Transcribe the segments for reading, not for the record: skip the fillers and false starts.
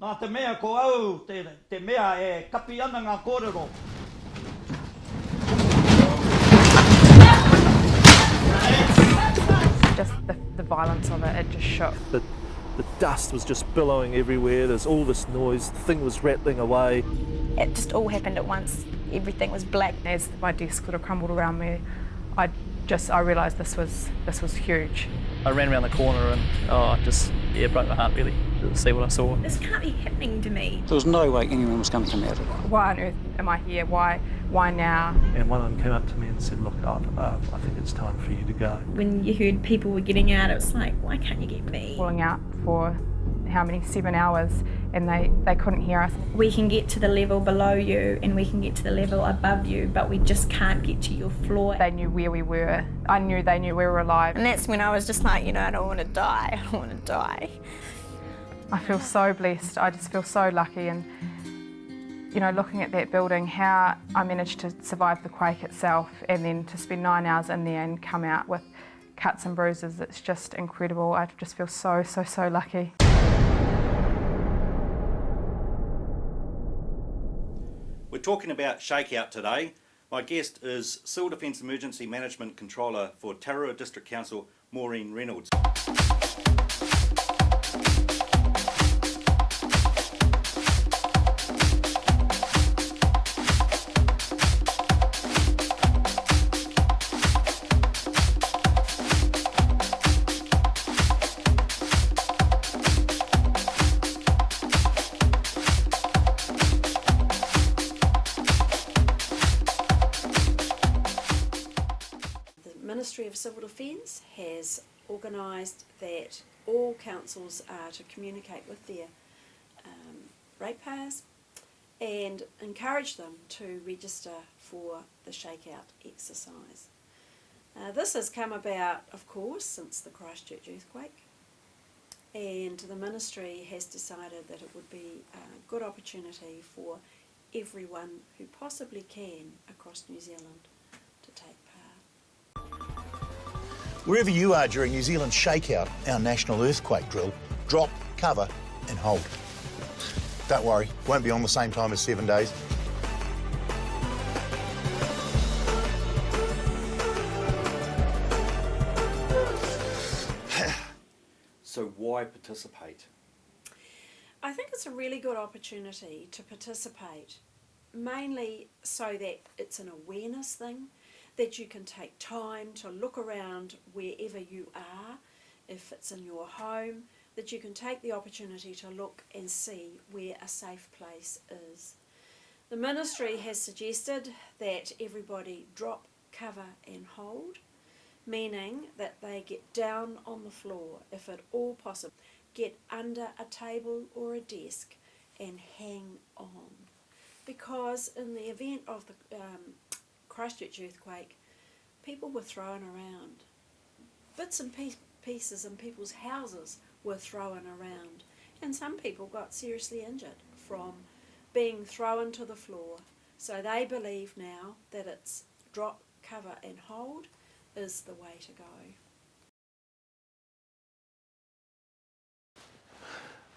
Nā te mea ko au, te mea e kapi ana ngā kōrero. Just the violence of it, it just shook. The dust was just billowing everywhere, there's all this noise, the thing was rattling away. It just all happened at once. Everything was black. As my desk sort of crumbled around me, I realised this was huge. I ran around the corner and it broke my heart really to see what I saw. This can't be happening to me. There was no way anyone was going to come out of it. Why on earth am I here? Why now? And one of them came up to me and said, look, I think it's time for you to go. When you heard people were getting out, it was like, why can't you get me? Falling out for how many, 7 hours, and they couldn't hear us. We can get to the level below you and we can get to the level above you, but we just can't get to your floor. They knew where we were. I knew they knew we were alive. And that's when I was just like, I don't want to die. I don't want to die. I feel so blessed. I just feel so lucky, and looking at that building, how I managed to survive the quake itself and then to spend 9 hours in there and come out with cuts and bruises, it's just incredible. I just feel so lucky. We're talking about Shakeout today. My guest is Civil Defence Emergency Management Controller for Tararua District Council, Maureen Reynolds. Ministry of Civil Defence has organised that all councils are to communicate with their ratepayers and encourage them to register for the Shakeout exercise. This has come about, of course, since the Christchurch earthquake, and the Ministry has decided that it would be a good opportunity for everyone who possibly can across New Zealand to take part. Wherever you are during New Zealand's Shakeout, our national earthquake drill, drop, cover and hold. Don't worry, won't be on the same time as 7 days. So why participate? I think it's a really good opportunity to participate, mainly so that it's an awareness thing, that you can take time to look around wherever you are, if it's in your home, that you can take the opportunity to look and see where a safe place is. The Ministry has suggested that everybody drop, cover and hold, meaning that they get down on the floor, if at all possible, get under a table or a desk and hang on. Because in the event of the Christchurch earthquake, people were thrown around. Bits and pieces in people's houses were thrown around, and some people got seriously injured from being thrown to the floor. So they believe now that it's drop, cover and hold is the way to go.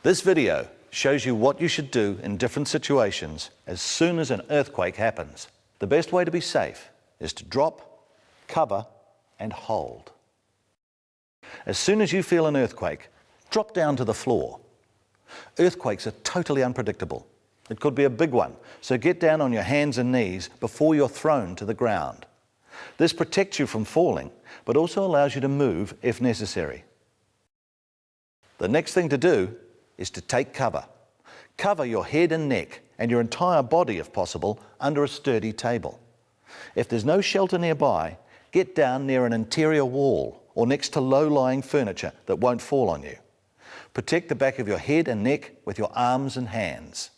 This video shows you what you should do in different situations as soon as an earthquake happens. The best way to be safe is to drop, cover and hold. As soon as you feel an earthquake, drop down to the floor. Earthquakes are totally unpredictable. It could be a big one, so get down on your hands and knees before you're thrown to the ground. This protects you from falling, but also allows you to move if necessary. The next thing to do is to take cover. Cover your head and neck and your entire body, if possible, under a sturdy table. If there's no shelter nearby, get down near an interior wall or next to low-lying furniture that won't fall on you. Protect the back of your head and neck with your arms and hands.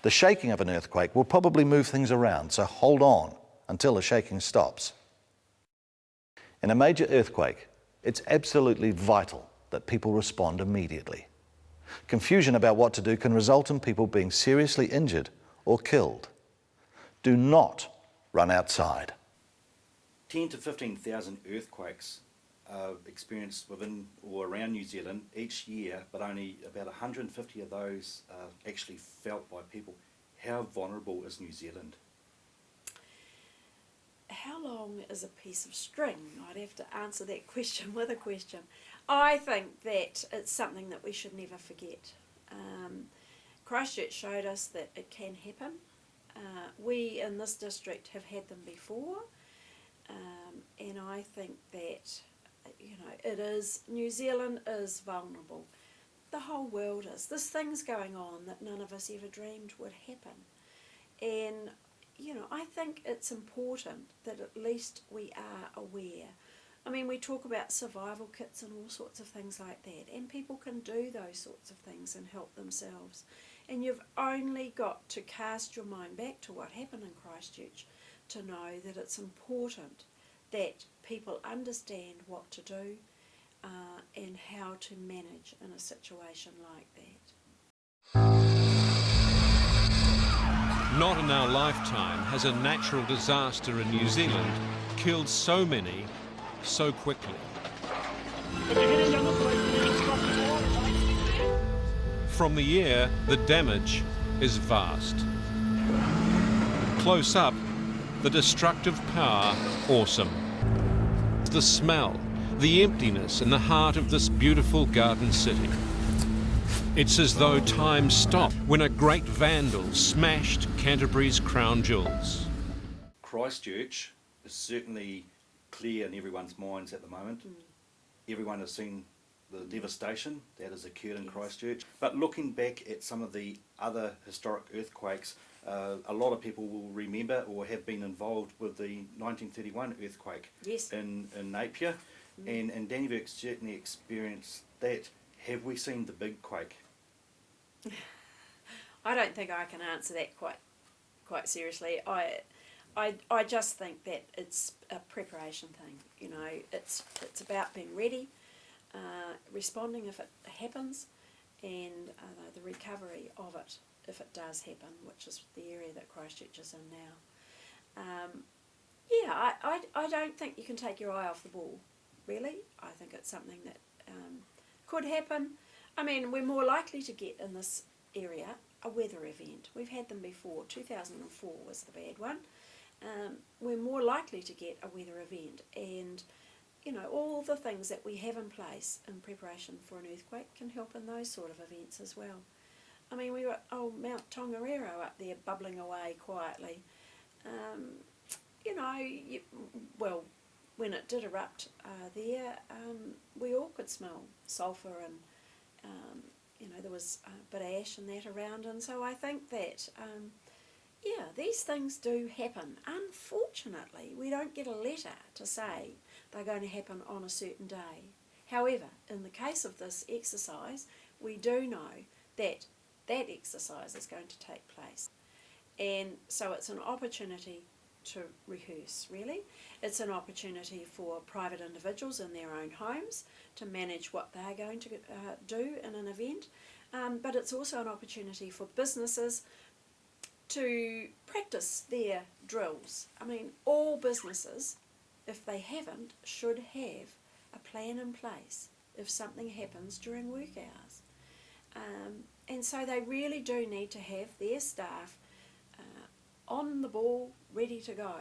The shaking of an earthquake will probably move things around, so hold on until the shaking stops. In a major earthquake, it's absolutely vital that people respond immediately. Confusion about what to do can result in people being seriously injured or killed. Do not run outside. 10 to 15,000 earthquakes experienced within or around New Zealand each year, but only about 150 of those are actually felt by people. How vulnerable is New Zealand? How long is a piece of string? I'd have to answer that question with a question. I think that it's something that we should never forget. Christchurch showed us that it can happen. We in this district have had them before, and I think that New Zealand is vulnerable. The whole world is. There's things going on that none of us ever dreamed would happen, and I think it's important that at least we are aware. I mean, we talk about survival kits and all sorts of things like that, and people can do those sorts of things and help themselves. And you've only got to cast your mind back to what happened in Christchurch to know that it's important that people understand what to do and how to manage in a situation like that. Not in our lifetime has a natural disaster in New Zealand killed so many so quickly. From the air, the damage is vast. Close up, the destructive power, awesome. The smell, the emptiness in the heart of this beautiful garden city. It's as though time stopped when a great vandal smashed Canterbury's crown jewels. Christchurch is certainly clear in everyone's minds at the moment. Everyone has seen the devastation that has occurred in Christchurch. But looking back at some of the other historic earthquakes, a lot of people will remember or have been involved with the 1931 earthquake in Napier. And Danny Burke certainly experienced that. Have we seen the big quake? I don't think I can answer that quite seriously. I just think that it's a preparation thing. It's about being ready, responding if it happens, and the recovery of it if it does happen, which is the area that Christchurch is in now. I don't think you can take your eye off the ball, really. I think it's something that could happen. I mean, we're more likely to get in this area a weather event. We've had them before. 2004 was the bad one. We're more likely to get a weather event, and all the things that we have in place in preparation for an earthquake can help in those sort of events as well. I mean, we got Mount Tongariro up there bubbling away quietly. Well, when it did erupt there, we all could smell sulphur, and there was a bit of ash and that around, and so I think that these things do happen. Unfortunately, we don't get a letter to say they're going to happen on a certain day. However, in the case of this exercise, we do know that that exercise is going to take place. And so it's an opportunity to rehearse, really. It's an opportunity for private individuals in their own homes to manage what they're going to do in an event, but it's also an opportunity for businesses to practice their drills. I mean, all businesses, if they haven't, should have a plan in place if something happens during work hours. And so they really do need to have their staff on the ball, ready to go.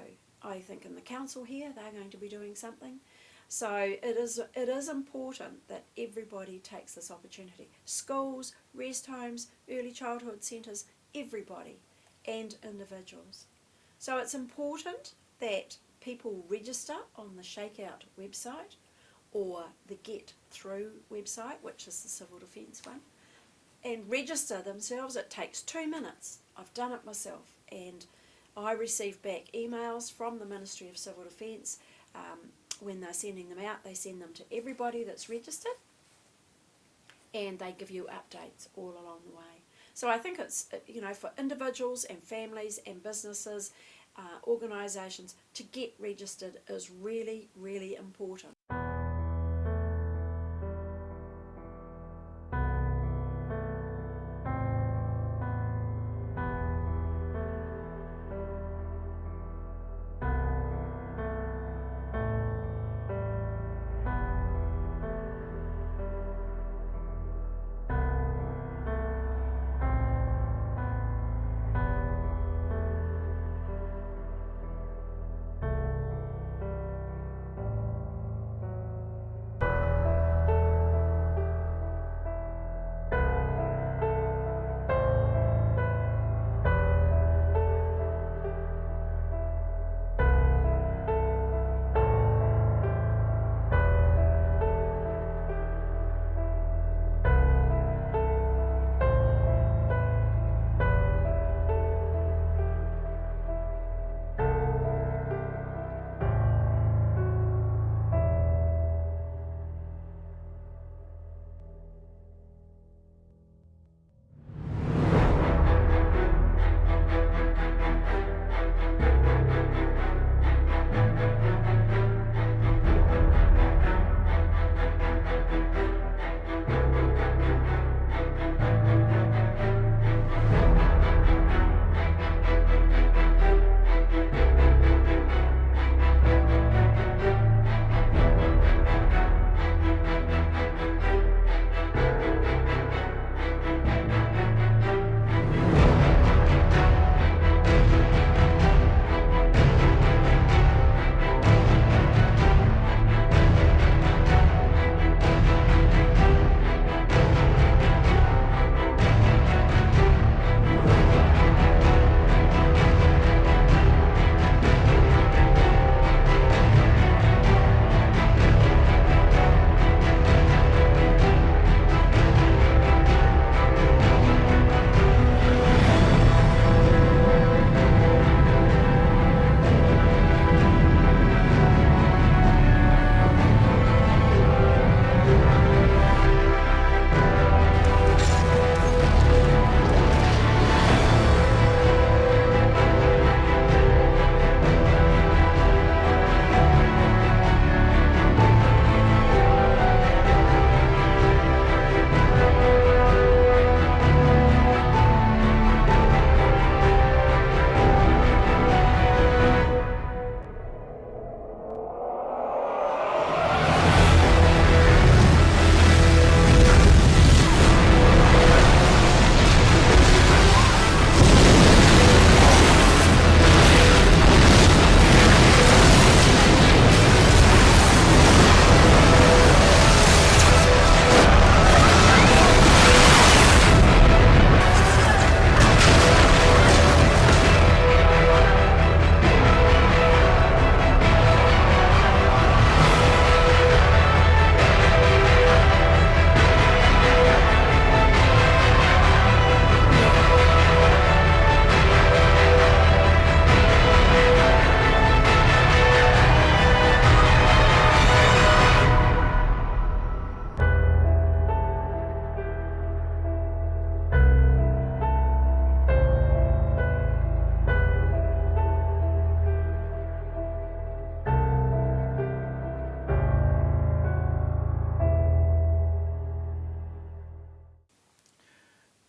I think in the council here, they're going to be doing something. So it is important that everybody takes this opportunity. Schools, rest homes, early childhood centres, everybody, and individuals. So it's important that people register on the Shakeout website or the Get Through website, which is the Civil Defence one, and register themselves. It takes 2 minutes. I've done it myself, and I receive back emails from the Ministry of Civil Defence. When they're sending them out, they send them to everybody that's registered, and they give you updates all along the way. So I think it's, for individuals and families and businesses, organisations, to get registered is really, really important.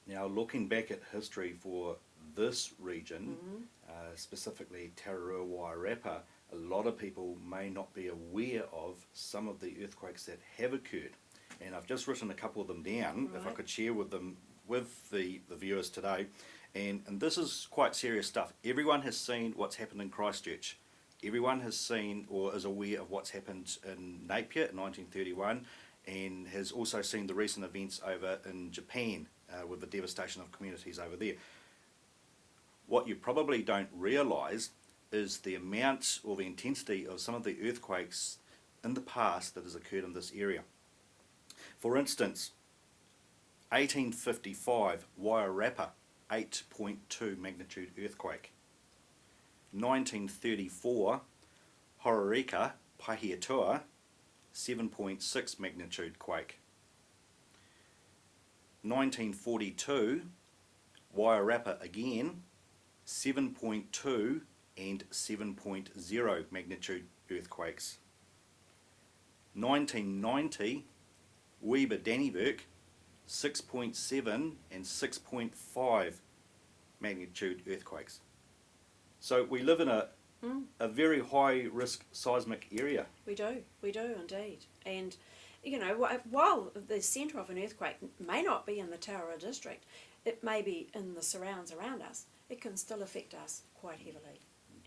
Now, looking back at history for this region, specifically Tararua, Wairarapa, a lot of people may not be aware of some of the earthquakes that have occurred. And I've just written a couple of them down, if I could share with them with the viewers today. And this is quite serious stuff. Everyone has seen what's happened in Christchurch. Everyone has seen or is aware of what's happened in Napier in 1931, and has also seen the recent events over in Japan with the devastation of communities over there. What you probably don't realise is the amount or the intensity of some of the earthquakes in the past that has occurred in this area. For instance, 1855 Wairarapa, 8.2 magnitude earthquake. 1934 Hororika, Pahiatua, 7.6 magnitude quake. 1942 Wairarapa again, 7.2 and 7.0 magnitude earthquakes. 1990 Weber Dannevirke, 6.7 and 6.5 magnitude earthquakes. So we live in a very high risk seismic area. We do indeed. And you know, while the centre of an earthquake may not be in the Tararua district, it may be in the surrounds around us, it can still affect us quite heavily.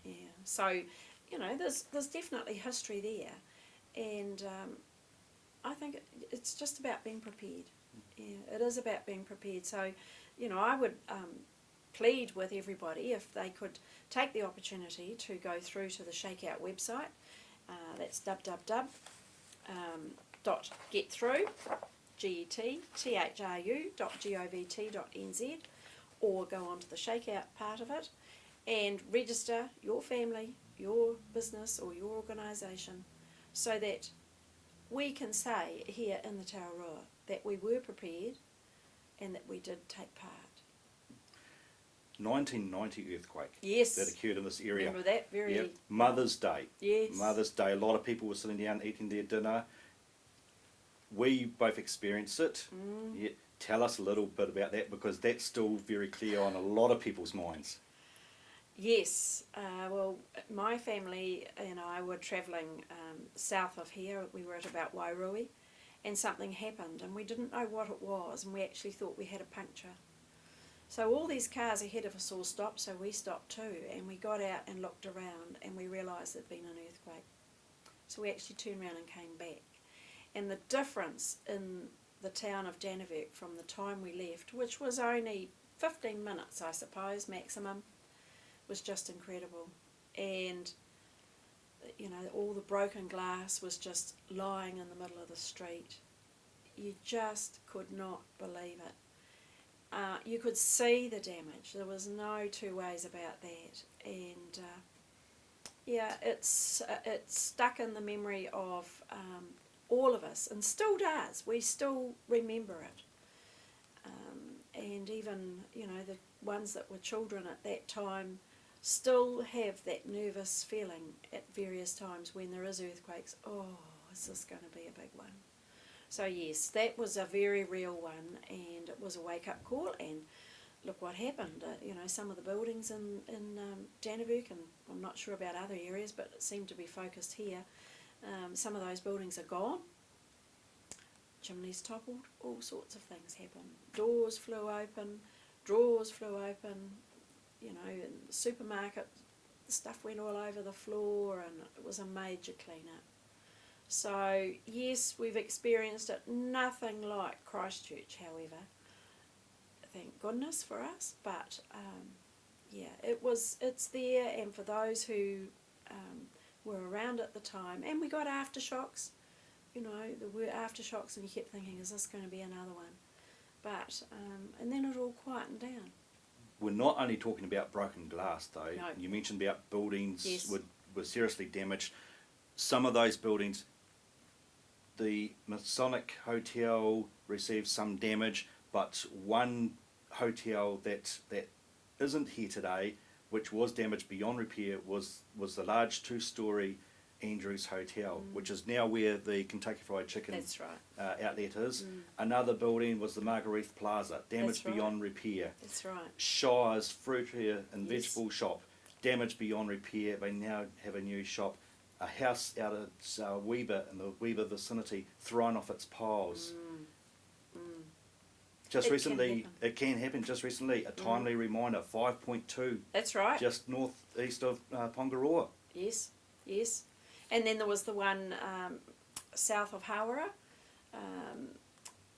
Yeah. So, you know, there's definitely history there, and I think it's just about being prepared. Yeah, it is about being prepared. So, you know, I would plead with everybody if they could take the opportunity to go through to the Shakeout website. That's www.getthrough.govt.nz, or go on to the Shakeout part of it and register your family, your business or your organisation, so that we can say here in the Tararua that we were prepared and that we did take part. 1990 earthquake. Yes. That occurred in this area. Remember that? Very. Yep. Mother's Day. Yes. Mother's Day. A lot of people were sitting down eating their dinner. We both experienced it. Yeah. Tell us a little bit about that, because that's still very clear on a lot of people's minds. Yes. Well, my family and I were travelling south of here. We were at about Wairui, and something happened, and we didn't know what it was, and we actually thought we had a puncture. So all these cars ahead of us all stopped, so we stopped too, and we got out and looked around, and we realised there'd been an earthquake. So we actually turned around and came back. And the difference in the town of Dannevirke from the time we left, which was only 15 minutes, I suppose, maximum, was just incredible. And, you know, all the broken glass was just lying in the middle of the street. You just could not believe it. You could see the damage. There was no two ways about that. And yeah, it's stuck in the memory of all of us, and still does. We still remember it. And even, you know, the ones that were children at that time still have that nervous feeling at various times when there is earthquakes. Oh, is this going to be a big one? So yes, that was a very real one, and it was a wake-up call. And look what happened. You know, some of the buildings in Dannevirke, and I'm not sure about other areas, but it seemed to be focused here. Some of those buildings are gone. Chimneys toppled. All sorts of things happened. Doors flew open. Drawers flew open. You know, in the supermarket, the stuff went all over the floor, and it was a major clean-up. So yes, we've experienced it. Nothing like Christchurch, however. Thank goodness for us. But yeah, it's there, and for those who were around at the time, and we got aftershocks. You know, there were aftershocks, and you kept thinking, is this going to be another one? But and then it all quietened down. We're not only talking about broken glass, though. No. You mentioned about buildings Yes. were seriously damaged. Some of those buildings, the Masonic Hotel received some damage, but one hotel that isn't here today, which was damaged beyond repair, was the large two-storey Andrews Hotel, which is now where the Kentucky Fried Chicken That's right. outlet is. Another building was the Marguerite Plaza, damaged That's right. beyond repair. That's right. Shire's fruitier and Yes. vegetable shop, damaged beyond repair. They now have a new shop. A house out at Weber, in the Weber vicinity, thrown off its piles. Just It can recently, happen. it can happen. Just recently, a timely reminder: 5.2, That's right. just northeast of Pongaroa. Yes, yes. And then there was the one south of Hawera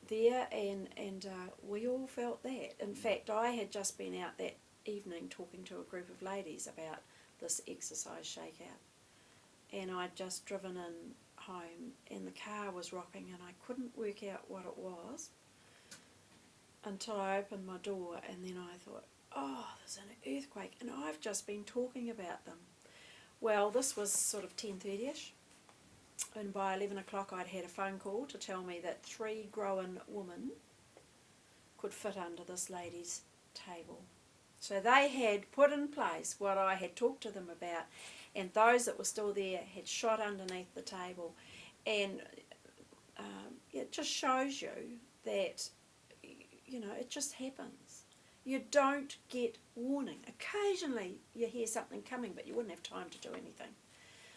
there, and we all felt that. In fact, I had just been out that evening talking to a group of ladies about this exercise shakeout. And I'd just driven in home and the car was rocking and I couldn't work out what it was until I opened my door, and then I thought, oh, there's an earthquake, and I've just been talking about them. Well, this was sort of 10:30ish, and by 11 o'clock I'd had a phone call to tell me that 3 grown women could fit under this lady's table. So they had put in place what I had talked to them about, and those that were still there had shot underneath the table. And it just shows you that, you know, it just happens. You don't get warning. Occasionally you hear something coming, but you wouldn't have time to do anything.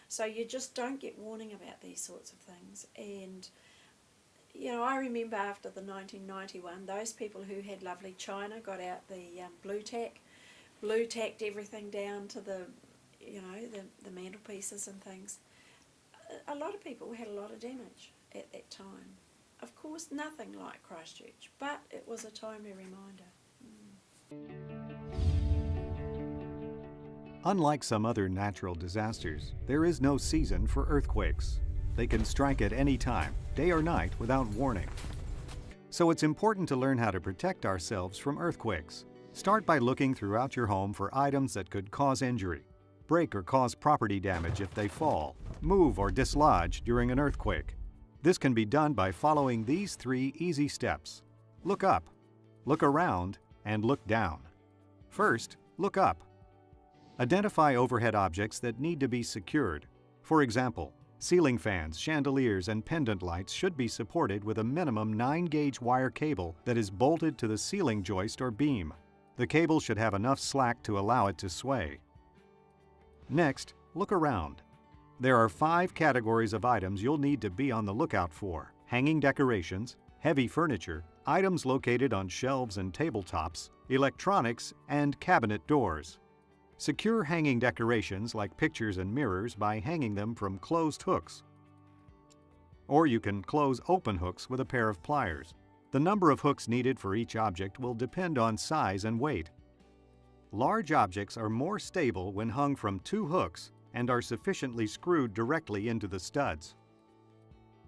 So you just don't get warning about these sorts of things. And, you know, I remember after the 1991, those people who had lovely china got out the blue tacked everything down to the, you know, the mantelpieces and things. A lot of people had a lot of damage at that time. Of course, nothing like Christchurch, but it was a timely reminder. Unlike some other natural disasters, there is no season for earthquakes. They can strike at any time, day or night, without warning. So it's important to learn how to protect ourselves from earthquakes. Start by looking throughout your home for items that could cause injury, break or cause property damage if they fall, move or dislodge during an earthquake. This can be done by following these 3 easy steps. Look up, look around, and look down. First, look up. Identify overhead objects that need to be secured. For example, ceiling fans, chandeliers, and pendant lights should be supported with a minimum 9-gauge wire cable that is bolted to the ceiling joist or beam. The cable should have enough slack to allow it to sway. Next, look around. There are 5 categories of items you'll need to be on the lookout for: hanging decorations, heavy furniture, items located on shelves and tabletops, electronics, and cabinet doors. Secure hanging decorations like pictures and mirrors by hanging them from closed hooks. Or you can close open hooks with a pair of pliers. The number of hooks needed for each object will depend on size and weight. Large objects are more stable when hung from 2 hooks and are sufficiently screwed directly into the studs.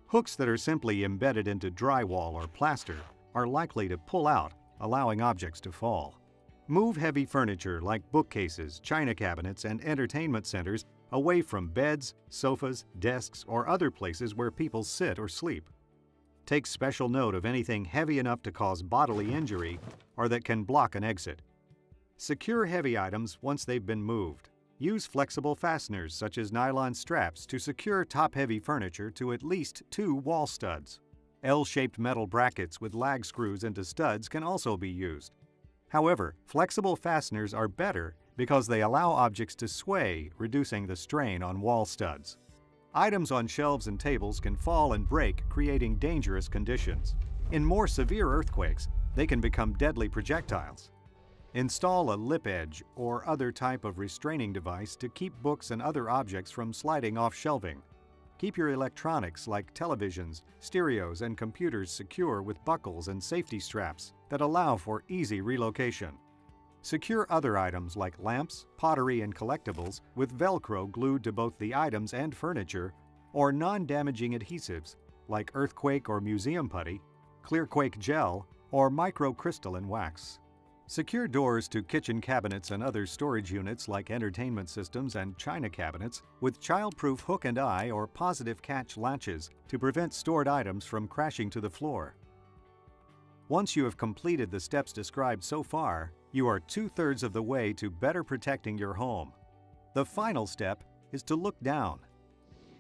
Hooks that are simply embedded into drywall or plaster are likely to pull out, allowing objects to fall. Move heavy furniture like bookcases, china cabinets, and entertainment centers away from beds, sofas, desks, or other places where people sit or sleep. Take special note of anything heavy enough to cause bodily injury or that can block an exit. Secure heavy items once they've been moved. Use flexible fasteners such as nylon straps to secure top-heavy furniture to at least 2 wall studs. L-shaped metal brackets with lag screws into studs can also be used. However, flexible fasteners are better because they allow objects to sway, reducing the strain on wall studs. Items on shelves and tables can fall and break, creating dangerous conditions. In more severe earthquakes, they can become deadly projectiles. Install a lip edge or other type of restraining device to keep books and other objects from sliding off shelving. Keep your electronics like televisions, stereos, and computers secure with buckles and safety straps that allow for easy relocation. Secure other items like lamps, pottery, and collectibles with Velcro glued to both the items and furniture, or non-damaging adhesives like earthquake or museum putty, clearquake gel, or microcrystalline wax. Secure doors to kitchen cabinets and other storage units like entertainment systems and china cabinets with child-proof hook and eye or positive catch latches to prevent stored items from crashing to the floor. Once you have completed the steps described so far, you are 2/3 of the way to better protecting your home. The final step is to look down.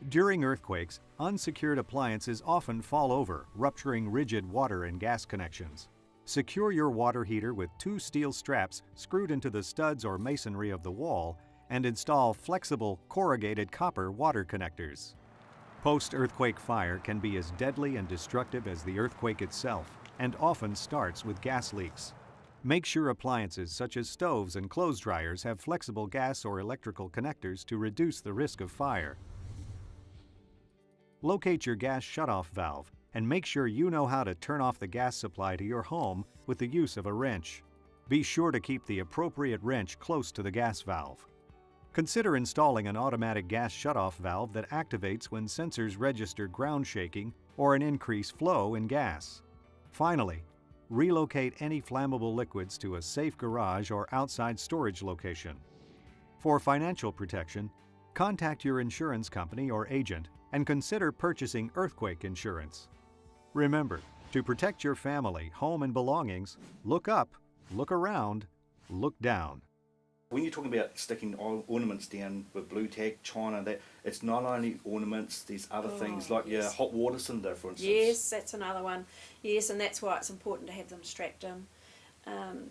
During earthquakes, unsecured appliances often fall over, rupturing rigid water and gas connections. Secure your water heater with 2 steel straps screwed into the studs or masonry of the wall and install flexible corrugated copper water connectors. Post-earthquake fire can be as deadly and destructive as the earthquake itself and often starts with gas leaks. Make sure appliances such as stoves and clothes dryers have flexible gas or electrical connectors to reduce the risk of fire. Locate your gas shutoff valve and make sure you know how to turn off the gas supply to your home with the use of a wrench. Be sure to keep the appropriate wrench close to the gas valve. Consider installing an automatic gas shutoff valve that activates when sensors register ground shaking or an increased flow in gas. Finally, relocate any flammable liquids to a safe garage or outside storage location. For financial protection, contact your insurance company or agent and consider purchasing earthquake insurance. Remember, to protect your family, home, and belongings, look up, look around, look down. When you're talking about sticking ornaments down with blue tack, china, that it's not only ornaments, there's other things like your hot water cylinder, for instance. Yes, that's another one. Yes, and that's why it's important to have them strapped in.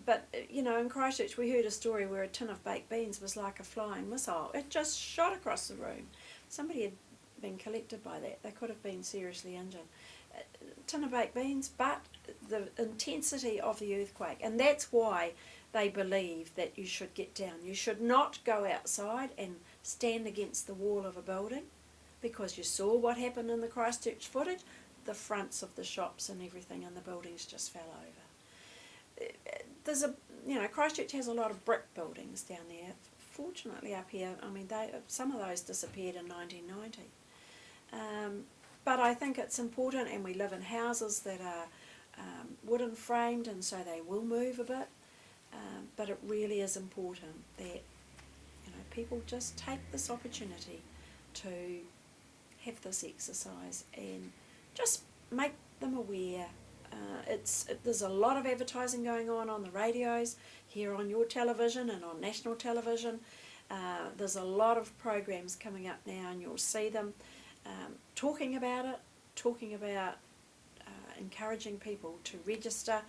But, you know, in Christchurch we heard a story where a tin of baked beans was like a flying missile. It just shot across the room. Somebody had been collected by that. They could have been seriously injured. A tin of baked beans, but the intensity of the earthquake, and that's why they believe that you should get down. You should not go outside and stand against the wall of a building, because you saw what happened in the Christchurch footage. The fronts of the shops and everything and the buildings just fell over. There's a, you know, Christchurch has a lot of brick buildings down there. Fortunately up here, I mean, some of those disappeared in 1990. But I think it's important, and we live in houses that are wooden framed, and so they will move a bit. But it really is important that, you know, people just take this opportunity to have this exercise and just make them aware. There's a lot of advertising going on the radios, here on your television and on national television. There's a lot of programs coming up now, and you'll see them talking about it, encouraging people to register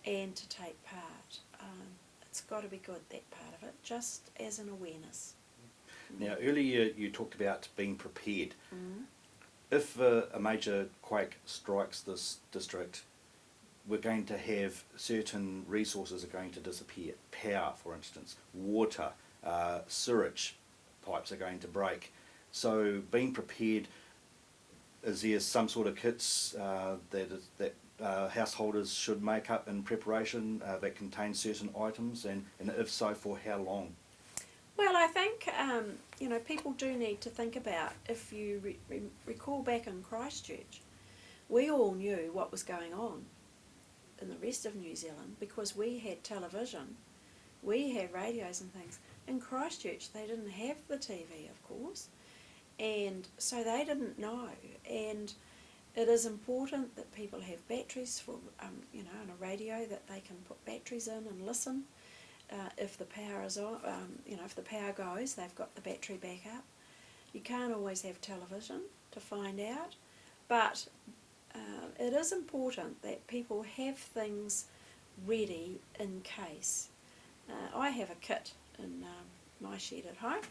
and to take part. It's got to be good, that part of it, just as an awareness. Now, earlier you talked about being prepared. If a major quake strikes this district, we're going to have certain resources are going to disappear. Power, for instance, water, sewage pipes are going to break. So being prepared, is there some sort of kits that householders should make up in preparation that contain certain items, and if so, for how long? Well, I think you know, people do need to think about, if you recall back in Christchurch, we all knew what was going on in the rest of New Zealand because we had television, we had radios and things. In Christchurch they didn't have the TV, of course, and so they didn't know. And it is important that people have batteries for, you know, on a radio that they can put batteries in and listen. If the power is on, you know, if the power goes, they've got the battery backup. You can't always have television to find out, but it is important that people have things ready in case. I have a kit in my shed at home,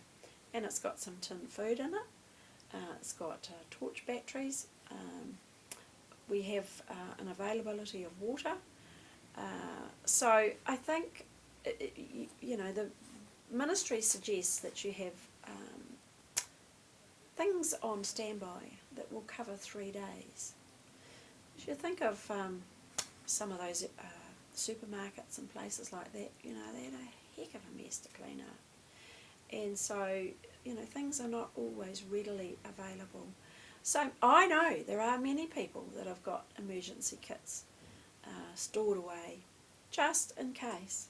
and it's got some tin food in it. It's got torch batteries. We have an availability of water. So I think, you know, the ministry suggests that you have things on standby that will cover 3 days. You should think of some of those supermarkets and places like that. You know, they're a heck of a mess to clean up. And so, you know, things are not always readily available. So I know there are many people that have got emergency kits stored away, just in case.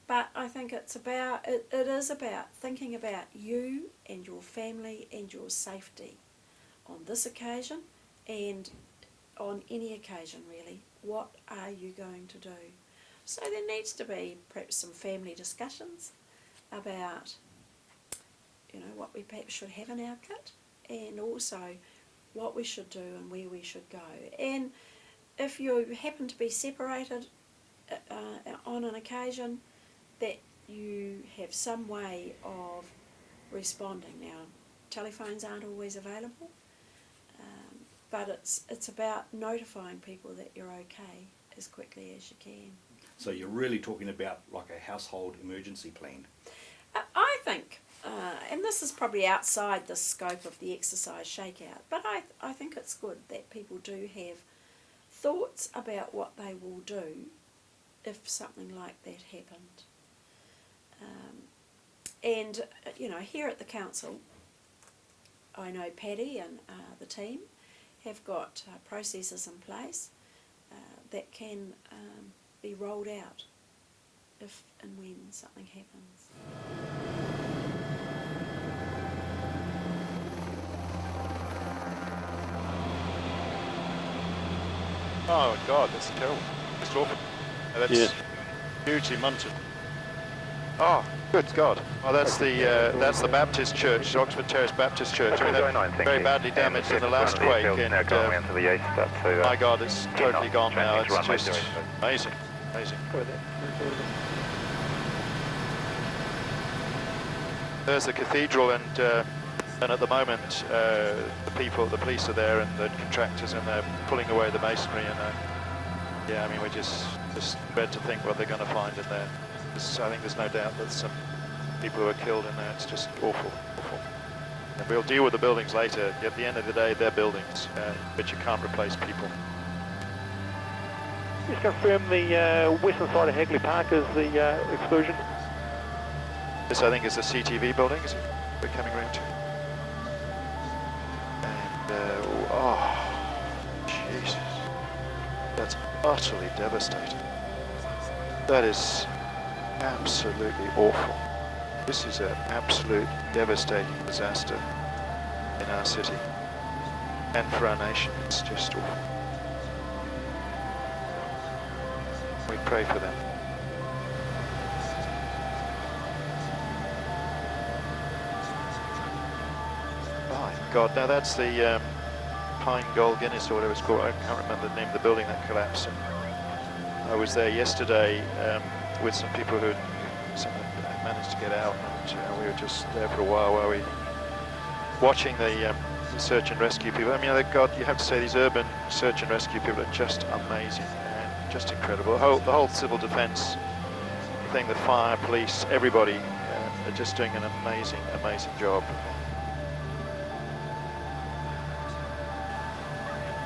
But I think it is about thinking about you and your family and your safety on this occasion, and on any occasion really. What are you going to do? So there needs to be perhaps some family discussions about, you know, what we perhaps should have in our kit, and also what we should do and where we should go. And if you happen to be separated on an occasion, that you have some way of responding. Now, telephones aren't always available, but it's about notifying people that you're okay as quickly as you can. So you're really talking about like a household emergency plan? I think, and this is probably outside the scope of the exercise Shakeout, but I think it's good that people do have thoughts about what they will do if something like that happened. And, you know, here at the council, I know Paddy and the team have got processes in place that can be rolled out if and when something happens. Oh God, that's terrible. It's awful. That's hugely munted. Oh, good God. Well, that's the Baptist Church, Oxford Terrace Baptist Church. I mean, they're very badly damaged in the last quake, and my God, it's totally gone now. It's just amazing, amazing. There's the cathedral, and at the moment, the police are there, and the contractors, and they're pulling away the masonry, and yeah, I mean, we're just dread to think what they're going to find in there. I think there's no doubt that some people who are killed in there. It's just awful, awful. And we'll deal with the buildings later. At the end of the day, they're buildings, but you can't replace people. Just confirm the western side of Hagley Park is the explosion. This, I think, is the CTV building, is it? We're coming around to. And, oh, Jesus. That's utterly devastating. That is absolutely awful. This is an absolute devastating disaster in our city and for our nation. It's just awful. We pray for them. My God, now that's the Pine Gold Guinness or whatever it's called. I can't remember the name of the building that collapsed. I was there yesterday with some people who managed to get out, and we were just there for a while we watching the search and rescue people. I mean, you have to say, these urban search and rescue people are just amazing and just incredible. The whole civil defence thing, the fire, police, everybody are just doing an amazing, amazing job.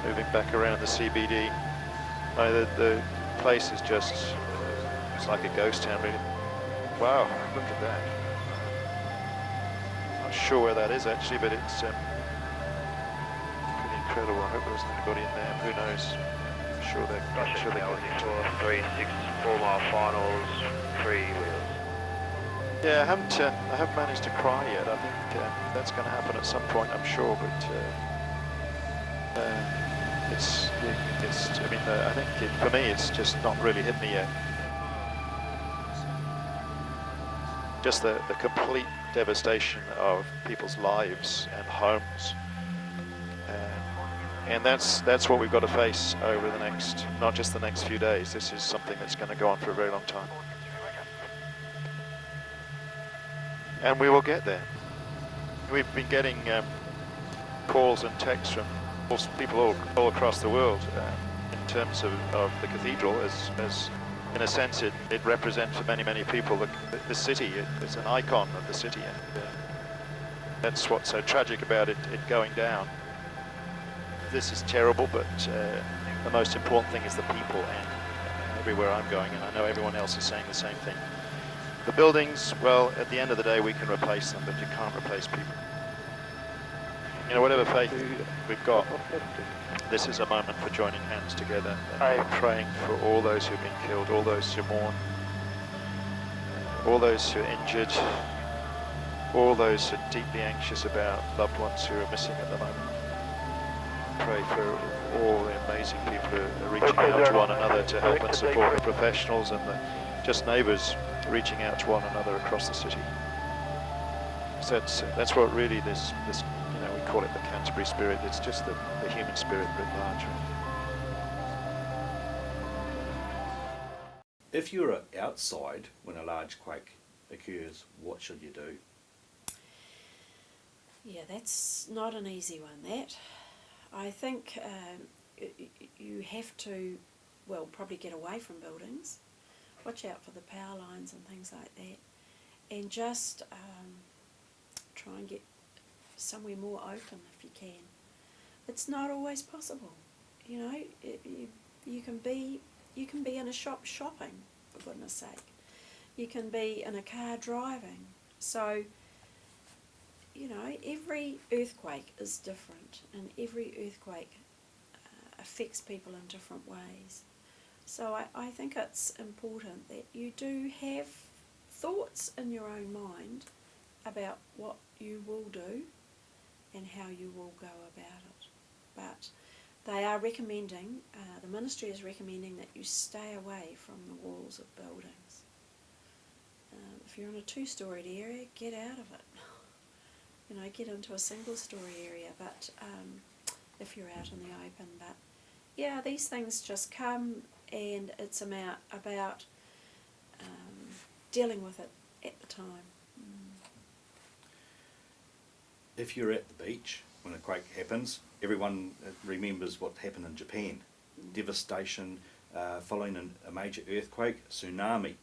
Moving back around the CBD, the place is just, it's like a ghost town, really. Wow, look at that. Not sure where that is actually, but it's pretty incredible. I hope there wasn't anybody in there. Who knows? I'm sure they're getting 4 mile finals, 3 wheels. Yeah, I haven't managed to cry yet. I think that's going to happen at some point, I'm sure, but I mean, I think for me, it's just not really hit me yet. Just the complete devastation of people's lives and homes, and that's what we've got to face over the next, not just the next few days. This is something that's going to go on for a very long time, and we will get there. We've been getting calls and texts from people all across the world in terms of the cathedral, as in a sense it represents for many people the city. It's an icon of the city, and that's what's so tragic about it going down. This is terrible, but the most important thing is the people, and everywhere I'm going, and I know everyone else is saying the same thing. The buildings, well, at the end of the day we can replace them, but you can't replace people. You know, whatever faith we've got, this is a moment for joining hands together and praying for all those who've been killed, all those who mourn, all those who are injured, all those who are deeply anxious about loved ones who are missing at the moment. Pray for all the amazing people who are reaching out to one another to help and support the professionals and just neighbours reaching out to one another across the city. So that's what really this call it the Canterbury spirit, it's just the human spirit writ large. If you're outside when a large quake occurs, what should you do? Yeah, that's not an easy one, that. I think you have to, well, probably get away from buildings, watch out for the power lines and things like that, and just try and get somewhere more open if you can. It's not always possible, you know. You can be in a shop shopping, for goodness sake. You can be in a car driving. So, you know, every earthquake is different, and every earthquake affects people in different ways. So I think it's important that you do have thoughts in your own mind about what you will do and how you will go about it. But they are recommending, the ministry is recommending that you stay away from the walls of buildings. If you're in a two-storied area, get out of it. You know, get into a single-story area, but if you're out in the open. But yeah, these things just come, and it's about dealing with it at the time. If you're at the beach when a quake happens, everyone remembers what happened in Japan. Devastation following a major earthquake, tsunami.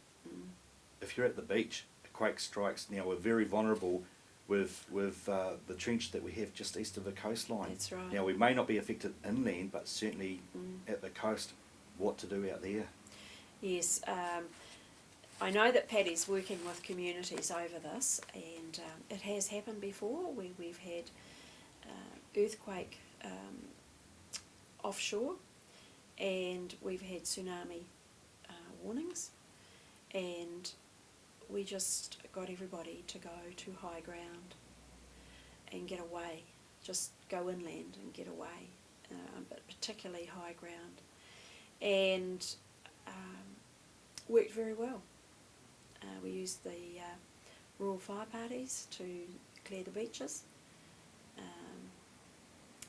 If you're at the beach, a quake strikes. Now we're very vulnerable with the trench that we have just east of the coastline. That's right. Now we may not be affected inland, but certainly at the coast, what to do out there? Yes, I know that Paddy's working with communities over this, and it has happened before where we've had earthquake offshore, and we've had tsunami warnings, and we just got everybody to go to high ground and get away, just go inland and get away, but particularly high ground, and worked very well. We used the rural fire parties to clear the beaches.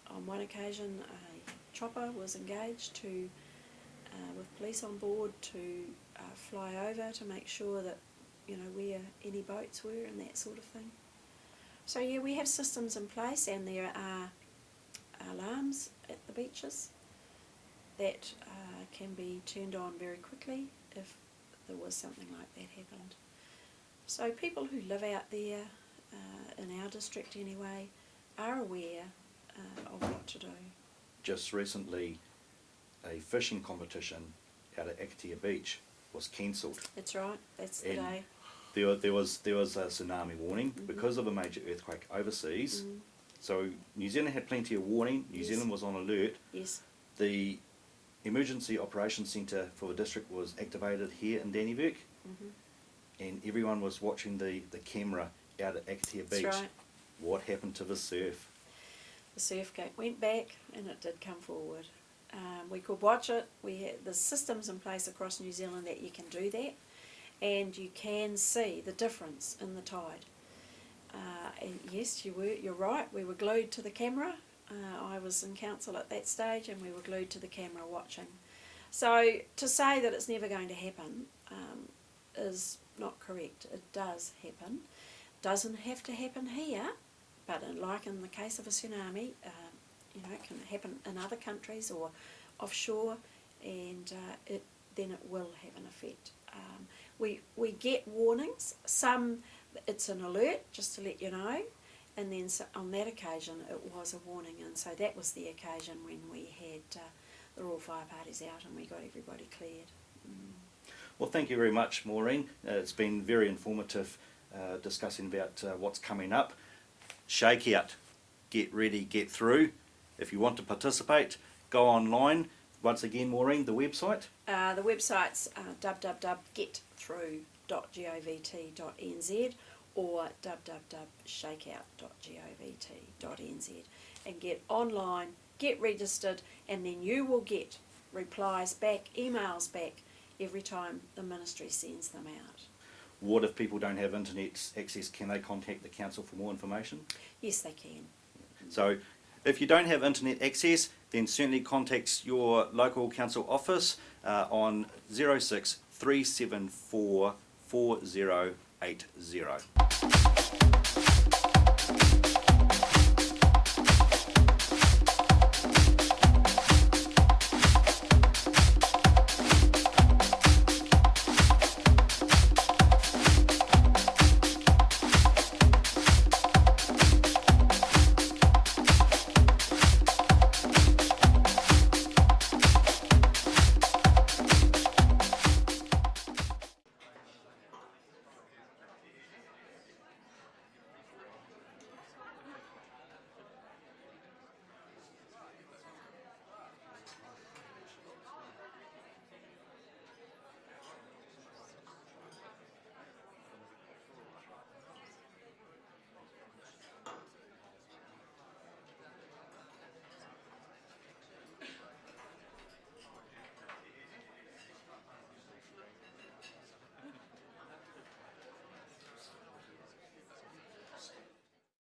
On one occasion, a chopper was engaged to, with police on board, to fly over to make sure that, you know, where any boats were and that sort of thing. So yeah, we have systems in place, and there are alarms at the beaches that can be turned on very quickly if there was something like that happened. So people who live out there, in our district anyway, are aware of what to do. Just recently, a fishing competition out at Akatea Beach was cancelled. That's right, that's the day. There was a tsunami warning because of a major earthquake overseas. So New Zealand had plenty of warning. New Zealand was on alert. Yes. The Emergency Operations Centre for the district was activated here in Dannevirke, and everyone was watching the camera out at Akatea Beach. That's right. What happened to the surf? The surf gate went back, and it did come forward. We could watch it. We had the systems in place across New Zealand that you can do that, and you can see the difference in the tide. And yes, you're right. We were glued to the camera. I was in council at that stage, and we were glued to the camera watching. So to say that it's never going to happen is not correct. It does happen. Doesn't have to happen here, but like in the case of a tsunami, you know, it can happen in other countries or offshore, and then it will have an effect. We get warnings. Some, it's an alert, just to let you know, and then on that occasion it was a warning, and so that was the occasion when we had the rural fire parties out and we got everybody cleared. Well, thank you very much, Maureen. It's been very informative discussing about what's coming up. Shakeout, get ready, get through. If you want to participate, go online. Once again, Maureen, the website? The website's www.get-through.govt.nz or www.shakeout.govt.nz, and get online, get registered, and then you will get replies back, emails back, every time the ministry sends them out. What if people don't have internet access? Can they contact the council for more information? Yes, they can. So if you don't have internet access, then certainly contact your local council office on 06 374 4080.